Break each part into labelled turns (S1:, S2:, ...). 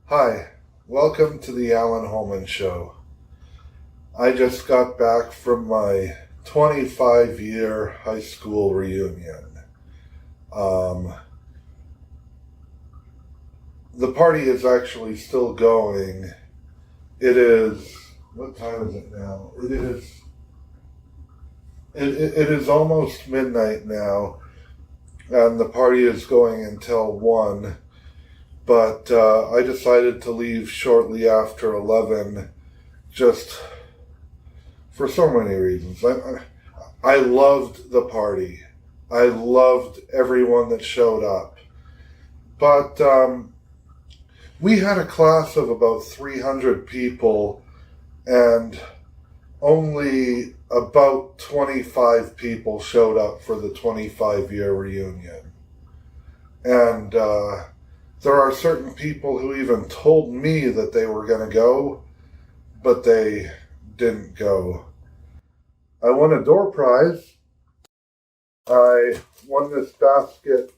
S1: Hi, welcome to the Alan Holman Show. I just got back from my 25-year high school reunion. The party is actually still going. It is, what time is it now? It is almost midnight now, and the party is going until 1. But I decided to leave shortly after 11 just for so many reasons. I loved the party. I loved everyone that showed up. But we had a class of about 300 people, and only about 25 people showed up for the 25-year reunion. And there are certain people who even told me that they were going to go, but they didn't go. I won a door prize. I won this basket.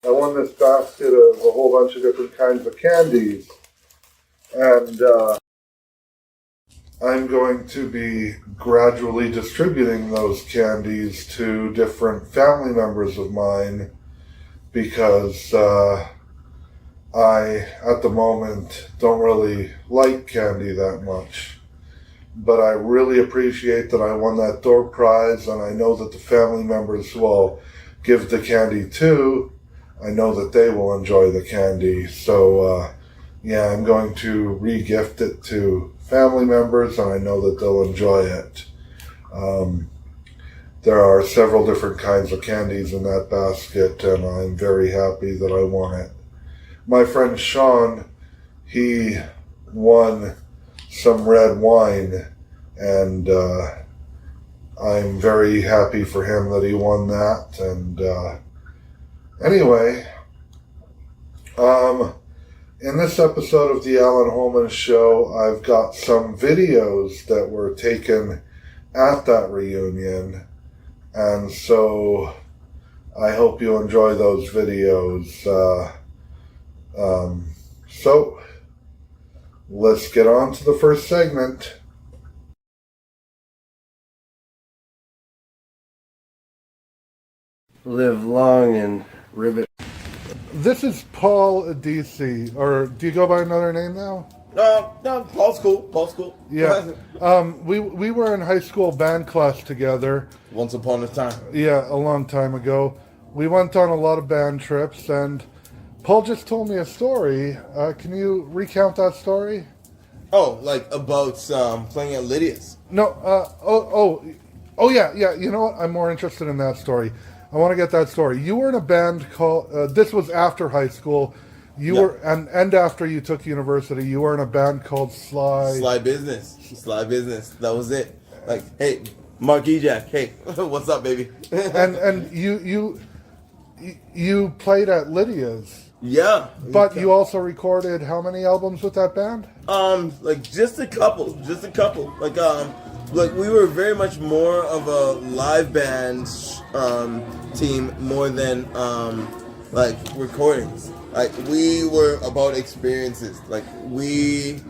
S1: of a whole bunch of different kinds of candies. And I'm going to be gradually distributing those candies to different family members of mine because I, at the moment, don't really like candy that much. But I really appreciate that I won that door prize, and I know that the family members who I'll give the candy to, I know that they will enjoy the candy. So, I'm going to re-gift it to family members, and I know that they'll enjoy it. There are several different kinds of candies in that basket, and I'm very happy that I won it. My friend Sean, he won some red wine, and I'm very happy for him that he won that. And anyway, in this episode of the Alan Holman Show, I've got some videos that were taken at that reunion, and so I hope you enjoy those videos. So let's get on to the first segment.
S2: Live long and rivet.
S1: This is Paul DC, or do you go by another name now?
S2: No, Paul's cool. Paul's cool.
S1: Yeah. We were in high school band class together.
S2: Once upon a time.
S1: Yeah, a long time ago. We went on a lot of band trips, and Paul just told me a story. Can you recount that story?
S2: Oh, like about playing at Lydia's.
S1: No. Yeah. You know what? I'm more interested in that story. I want to get that story. You were in a band called. This was after high school. You were, and after you took university, you were in a band called
S2: Sly Business. That was it. Like, hey, Mark Ejak. Hey, what's up, baby?
S1: and you played at Lydia's.
S2: Yeah.
S1: But you also recorded how many albums with that band?
S2: Like just a couple. Like we were very much more of a live band team more than like recordings. Like we were about experiences. Like we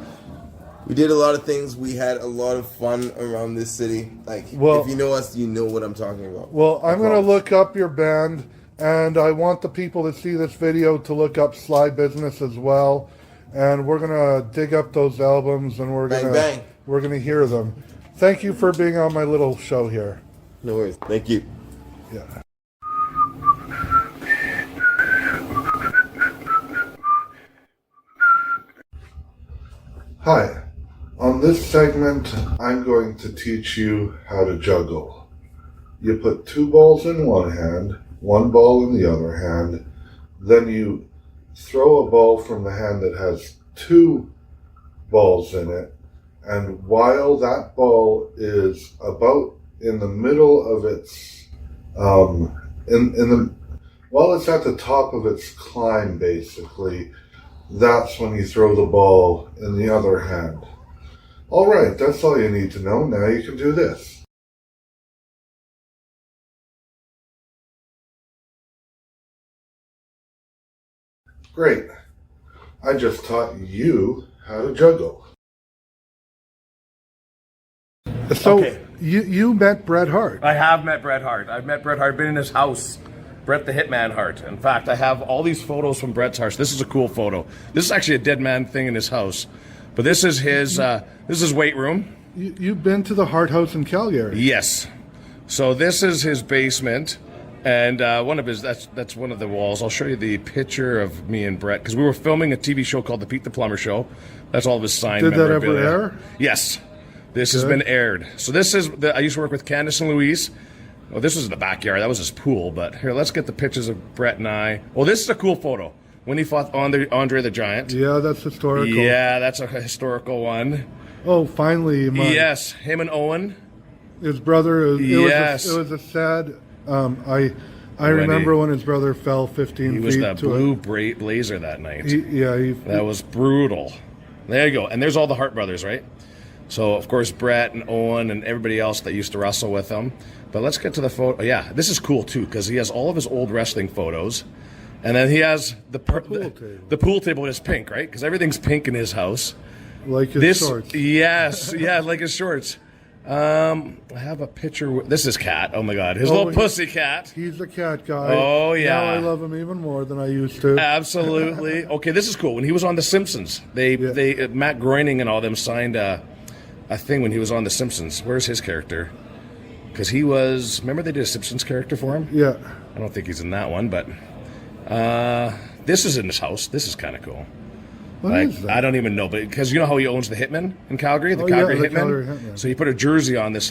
S2: did a lot of things. We had a lot of fun around this city. Like if you know us, you know what I'm talking about.
S1: Well, I'm going to look up your band, and I want the people that see this video to look up Sly Business as well. And we're going to dig up those albums, and we're going to hear them. Thank you for being on my little show here.
S2: No worries. Thank you.
S1: Yeah. Hi. On this segment, I'm going to teach you how to juggle. You put 2 balls in one hand, 1 ball in the other hand, then you throw a ball from the hand that has 2 balls in it, and while that ball is about in the middle of its, while it's at the top of its climb, basically, that's when you throw the ball in the other hand. All right, that's all you need to know. Now you can do this. Great. I just taught you how to juggle. So
S3: Okay.
S1: you met Bret Hart.
S3: I have met Bret Hart. I've met Bret Hart, been in his house. Bret the Hitman Hart. In fact, I have all these photos from Bret's house. This is a cool photo. This is actually a dead man thing in his house. But this is his weight room.
S1: You've been to the Hart House in Calgary.
S3: Yes. So this is his basement. And one of his, that's one of the walls. I'll show you the picture of me and Bret, because we were filming a TV show called The Pete the Plumber Show. That's all of his signed
S1: Did that
S3: memorabilia.
S1: ever air?
S3: Yes. This has been aired. So this is, I used to work with Candace and Louise. Well, this was in the backyard. That was his pool. But here, let's get the pictures of Bret and I. Well, this is a cool photo. When he fought Andre the Giant.
S1: Yeah, that's historical.
S3: Yeah, that's a historical one.
S1: Oh, finally.
S3: Yes, him and Owen.
S1: His brother.
S3: Yes.
S1: It was a sad. I remember when his brother fell 15 feet.
S3: He was that blue blazer that night.
S1: That
S3: was brutal. There you go. And there's all the Hart brothers, right? So, of course, Bret and Owen and everybody else that used to wrestle with him. But let's get to the photo. Yeah, this is cool, too, because he has all of his old wrestling photos. And then he has the pool table is pink, right? Because everything's pink in his house.
S1: Like his shorts.
S3: Yes, yeah, like his shorts. I have a picture. This is Cat. Oh, my God. His little pussy cat.
S1: He's a cat guy.
S3: Oh, yeah.
S1: Now I love him even more than I used to.
S3: Absolutely. Okay, this is cool. When he was on The Simpsons, Matt Groening and all them signed a thing when he was on The Simpsons. Where's his character? Because he was... Remember they did a Simpsons character for him?
S1: Yeah.
S3: I don't think he's in that one, but... this is in his house. This is kind of cool.
S1: What is that?
S3: I don't even know, but because you know how he owns the Hitman in Calgary? The Calgary Hitman? So he put a jersey on this,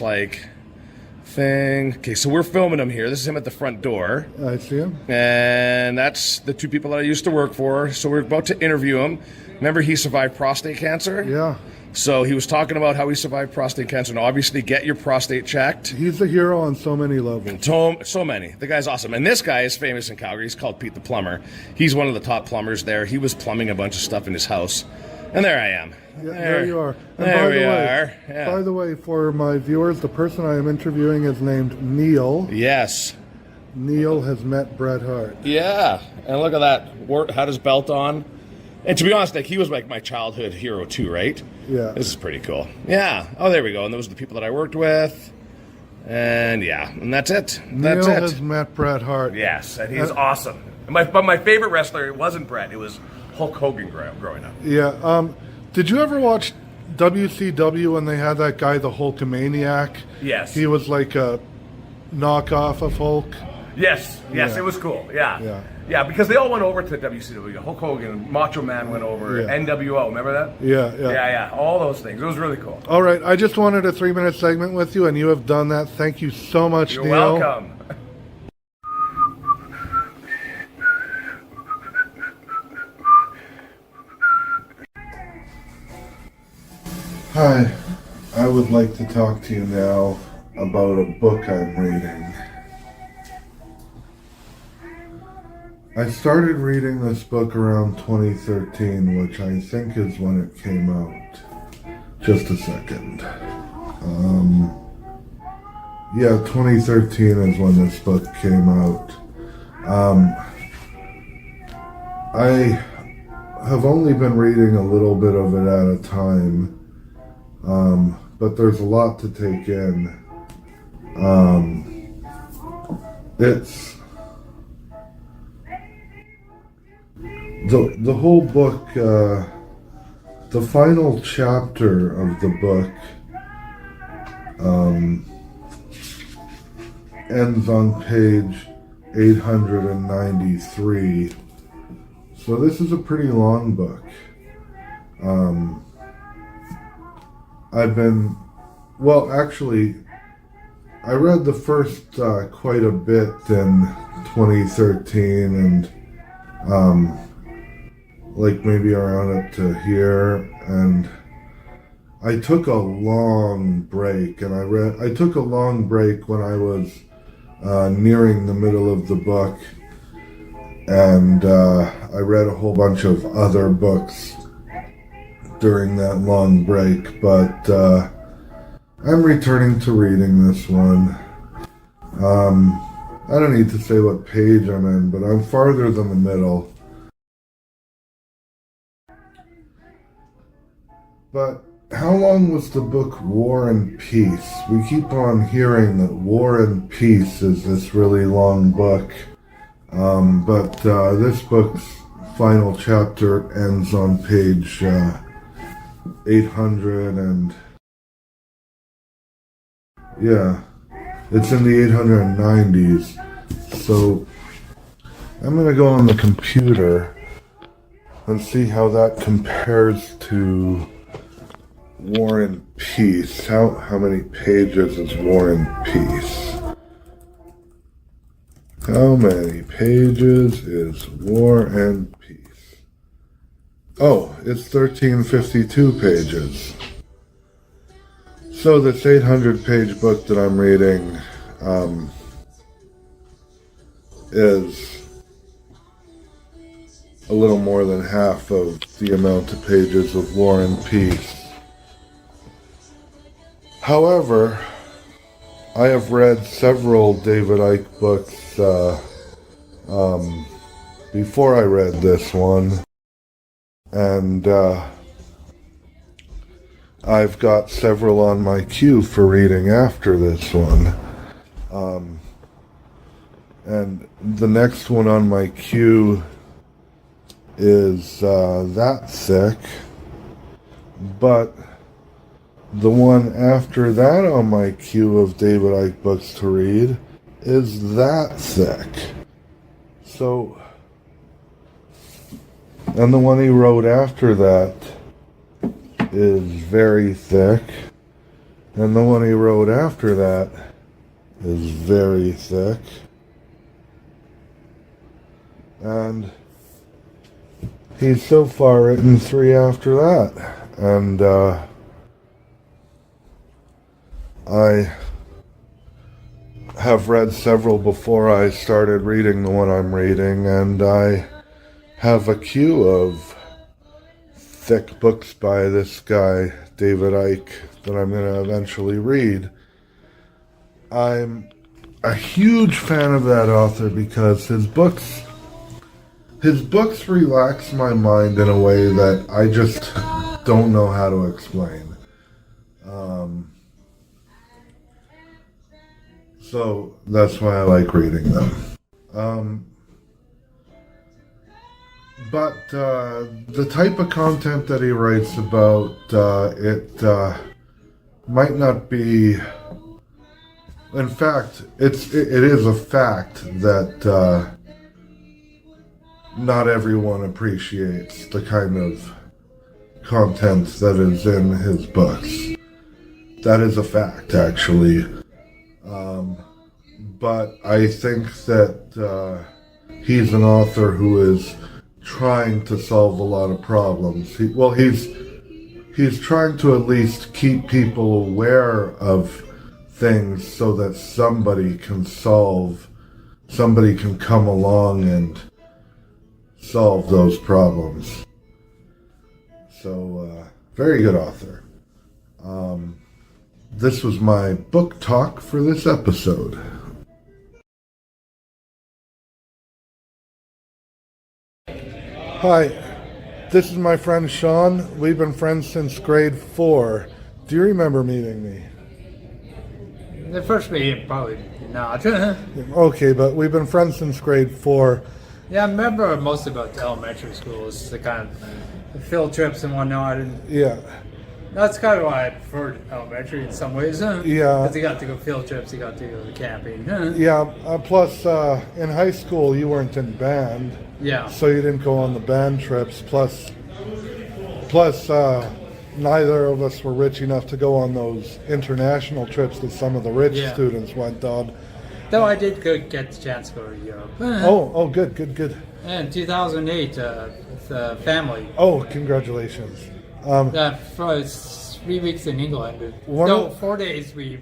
S3: thing. Okay, so we're filming him here. This is him at the front door.
S1: I see him.
S3: And that's the two people that I used to work for. So we're about to interview him. Remember he survived prostate cancer?
S1: Yeah.
S3: So he was talking about how he survived prostate cancer, and obviously get your prostate checked.
S1: He's a hero on so many levels.
S3: So many. The guy's awesome. And this guy is famous in Calgary. He's called Pete the Plumber. He's one of the top plumbers there. He was plumbing a bunch of stuff in his house. And there I am.
S1: Yeah, there you are. And
S3: there we are. Yeah.
S1: By the way, for my viewers, the person I am interviewing is named Neil.
S3: Yes.
S1: Neil has met Bret Hart.
S3: Yeah. And look at that. Had his belt on. And to be honest, he was like my childhood hero too, right?
S1: Yeah.
S3: This is pretty cool. Yeah. Oh, there we go. And those are the people that I worked with. And yeah, and that's it.
S1: Neil has met Bret Hart.
S3: Yes, and he's awesome. But my favorite wrestler, it wasn't Bret. It was Hulk Hogan growing up.
S1: Yeah. Did you ever watch WCW when they had that guy, the Hulkamaniac?
S3: Yes.
S1: He was like a knockoff of Hulk.
S3: Yes,
S1: Yeah.
S3: It was cool. Yeah, because they all went over to WCW. Hulk Hogan, Macho Man went over.
S1: Yeah.
S3: NWO, remember that?
S1: Yeah.
S3: All those things. It was really cool.
S1: All right, I just wanted a 3-minute segment with you, and you have done that. Thank you so much,
S3: You're
S1: Neil.
S3: welcome.
S1: Hi, I would like to talk to you now about a book I'm reading. I started reading this book around 2013, which I think is when it came out. Just a second. 2013 is when this book came out. I have only been reading a little bit of it at a time, but there's a lot to take in. It's the whole book, the final chapter of the book ends on page 893. So this is a pretty long book. I read the first quite a bit in 2013 and maybe around up to here, and I took a long break, and I took a long break when I was nearing the middle of the book, and I read a whole bunch of other books during that long break, but I'm returning to reading this one. I don't need to say what page I'm in, but I'm farther than the middle. But how long was the book War and Peace? We keep on hearing that War and Peace is this really long book. But this book's final chapter ends on page 800 and... Yeah, it's in the 890s. So I'm going to go on the computer and see how that compares to War and Peace. How many pages is War and Peace? How many pages is War and Peace? Oh, it's 1352 pages. So this 800-page book that I'm reading is a little more than half of the amount of pages of War and Peace. However, I have read several David Icke books before I read this one, and I've got several on my queue for reading after this one. And the next one on my queue is That Sick, but the one after that on my queue of David Icke books to read is That Sick. So, and the one he wrote after that is Very Thick, and the one he wrote after that is Very Thick, and he's so far written 3 after that, and I have read several before I started reading the one I'm reading, and I have a queue of thick books by this guy, David Icke, that I'm going to eventually read. I'm a huge fan of that author because his books relax my mind in a way that I just don't know how to explain. So that's why I like reading them. But the type of content that he writes about, it might not be... In fact, it is a fact that not everyone appreciates the kind of content that is in his books. That is a fact, actually. But I think that he's an author who is trying to solve a lot of problems. He's trying to at least keep people aware of things so that somebody can come along and solve those problems. So, very good author. This was my book talk for this episode. Hi, this is my friend Sean. We've been friends since grade 4. Do you remember meeting me?
S4: The first meeting, probably not.
S1: Okay, but we've been friends since grade 4.
S4: Yeah, I remember most about elementary schools, the kind of field trips and whatnot. And
S1: Yeah.
S4: that's kind of why I preferred elementary in some ways.
S1: Yeah.
S4: Because you got to go field trips, you got to go camping.
S1: Yeah, plus in high school you weren't in band,
S4: Yeah.
S1: so you didn't go on the band trips. Plus, neither of us were rich enough to go on those international trips that some of the rich
S4: Yeah.
S1: students went on.
S4: Though I did get the chance to go to Europe.
S1: Oh, good.
S4: And 2008, with family.
S1: Oh, congratulations.
S4: For 3 weeks in England.
S1: One
S4: No,
S1: of-
S4: 4 days we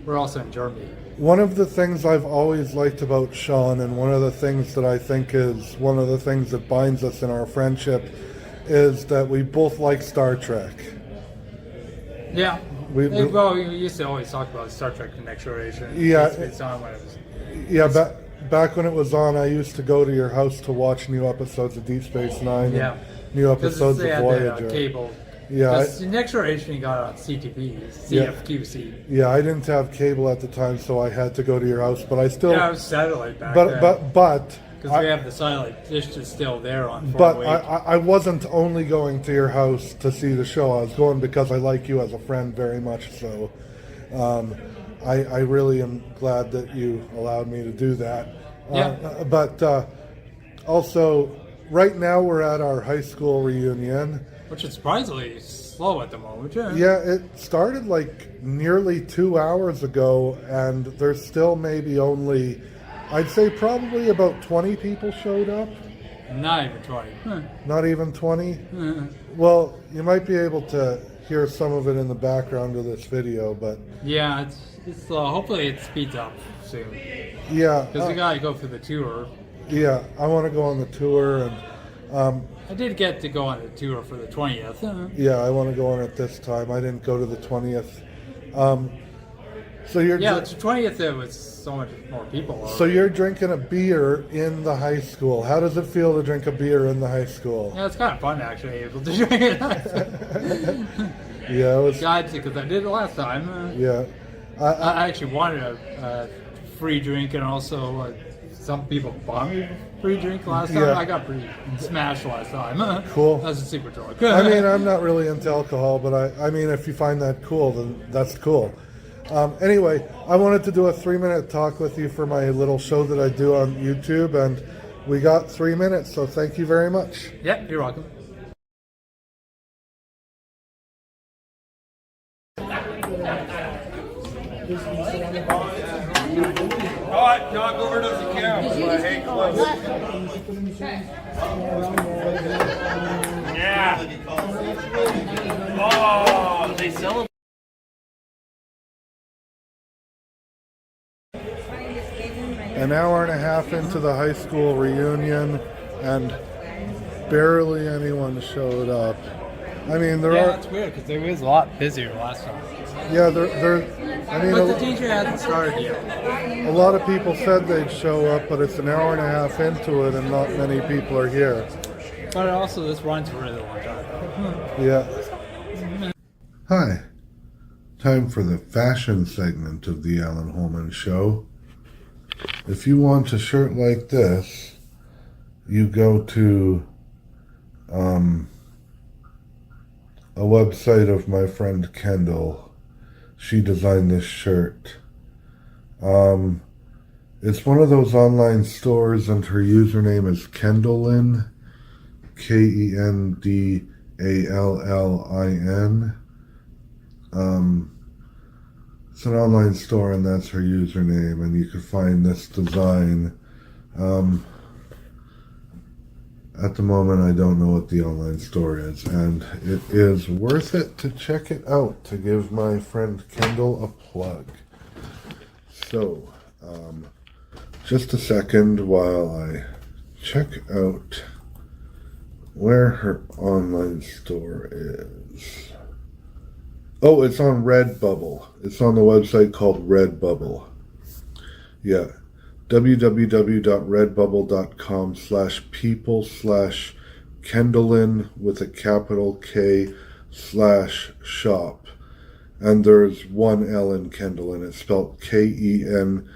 S4: were also in Germany.
S1: One of the things I've always liked about Sean, and one of the things that I think is one of the things that binds us in our friendship, is that we both like Star Trek.
S4: Yeah.
S1: We
S4: used to always talk about Star Trek: The Next Generation.
S1: Yeah.
S4: It's on when it was.
S1: Yeah, back when it was on, I used to go to your house to watch new episodes of Deep Space Nine,
S4: Yeah.
S1: and new episodes
S4: They
S1: of
S4: had
S1: Voyager.
S4: the cable
S1: Yeah,
S4: That's the next generation you got on CTV, CFQC.
S1: yeah, I didn't have cable at the time, so I had to go to your house. But I still,
S4: Yeah, it was satellite back then.
S1: but
S4: Because we have the satellite dish that's still there on.
S1: But
S4: 408.
S1: I wasn't only going to your house to see the show. I was going because I like you as a friend very much. So I really am glad that you allowed me to do that.
S4: Yeah.
S1: But also, right now we're at our high school reunion.
S4: Which is surprisingly slow at the moment.
S1: Yeah, it started like nearly 2 hours ago, and there's still maybe only, I'd say probably about 20 people showed up.
S4: Not even 20.
S1: Not even 20? Well, you might be able to hear some of it in the background of this video, but
S4: Yeah, it's hopefully it speeds up soon.
S1: yeah.
S4: Because we gotta go for the tour.
S1: Yeah, I want to go on the tour, and
S4: I did get to go on the tour for the 20th.
S1: yeah, I want to go on it this time. I didn't go to the 20th. So you're
S4: Yeah, the 20th there was so much more people.
S1: so you're drinking a beer in the high school. How does it feel to drink a beer in the high school?
S4: Yeah, it's kind of fun actually, able to drink it.
S1: Yeah, it was.
S4: Because I did it last time.
S1: Yeah,
S4: I actually wanted a free drink, and also some people bought me a free drink last time.
S1: Yeah.
S4: I got pretty smashed last time.
S1: Cool.
S4: I was a super drunk.
S1: I mean, I'm not really into alcohol, but I mean, if you find that cool, then that's cool. Anyway, I wanted to do a 3-minute talk with you for my little show that I do on YouTube, and we got 3 minutes, so thank you very much.
S4: Yeah, you're welcome.
S5: Alright, knock over to the camera. Yeah. Oh, they celebrate.
S1: An hour and a half into the high school reunion, and barely anyone showed up. I mean, there are.
S4: It's weird because it was a lot busier last time.
S1: Yeah, there. I mean,
S4: But the DJ hasn't started yet.
S1: a lot of people said they'd show up, but it's an hour and a half into it, and not many people are here.
S4: But also, this runs for a really long time.
S1: Yeah. Hi. Time for the fashion segment of the Alan Holman Show. If you want a shirt like this, you go to a website of my friend Kendall. She designed this shirt. It's one of those online stores, and her username is Kendallin, KENDALLIN. It's an online store, and that's her username, and you can find this design. At the moment, I don't know what the online store is, and it is worth it to check it out, to give my friend Kendall a plug. So, just a second while I check out where her online store is. Oh, it's on Redbubble. It's on the website called Redbubble. Yeah. www.redbubble.com/people/Kendallin with a capital K/shop. And there's one L in Kendallin. It's spelled KENDALIN.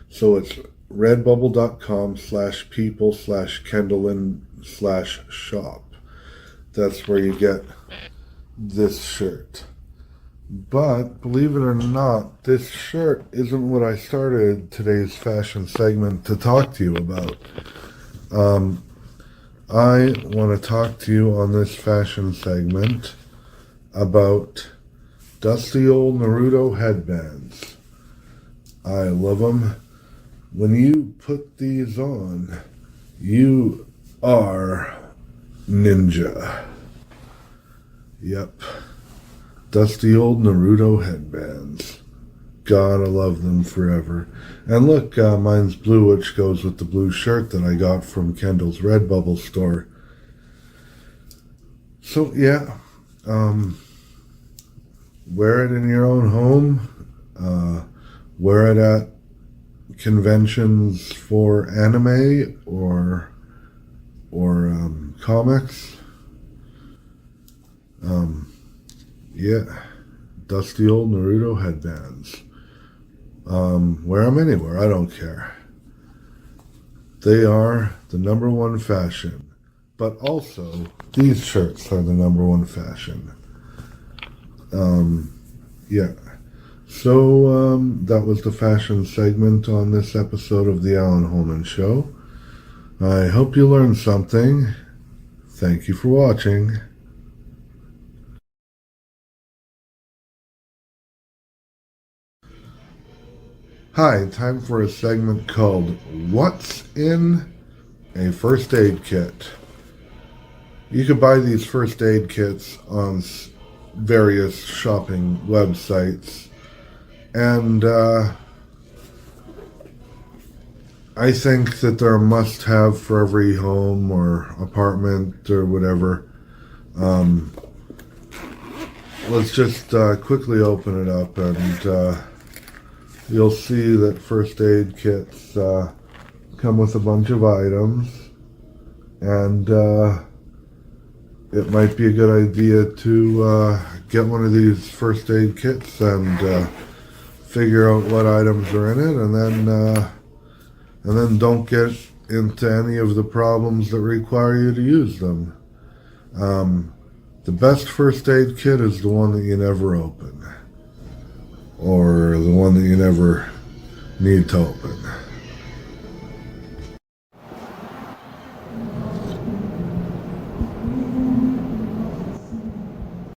S1: So it's redbubble.com/people/Kendallin/shop. That's where you get this shirt. But believe it or not, this shirt isn't what I started today's fashion segment to talk to you about. I want to talk to you on this fashion segment about dusty old Naruto headbands. I love them. When you put these on, you are ninja. Yep. Dusty old Naruto headbands. Gotta love them forever. And look, mine's blue, which goes with the blue shirt that I got from Kendall's Redbubble store. So, yeah. Wear it in your own home. Wear it at conventions for anime or comics. Yeah, dusty old Naruto headbands. Wear them anywhere, I don't care. They are the number one fashion. But also, these shirts are the number one fashion. Yeah. So, that was the fashion segment on this episode of The Alan Holman Show. I hope you learned something. Thank you for watching. Hi, time for a segment called What's in a First Aid Kit? You could buy these first aid kits on various shopping websites, and I think that they're a must-have for every home or apartment or whatever. Let's just quickly open it up, and you'll see that first aid kits come with a bunch of items, and it might be a good idea to get one of these first aid kits and figure out what items are in it, and then don't get into any of the problems that require you to use them. The best first aid kit is the one that you never open, or the one that you never need to open.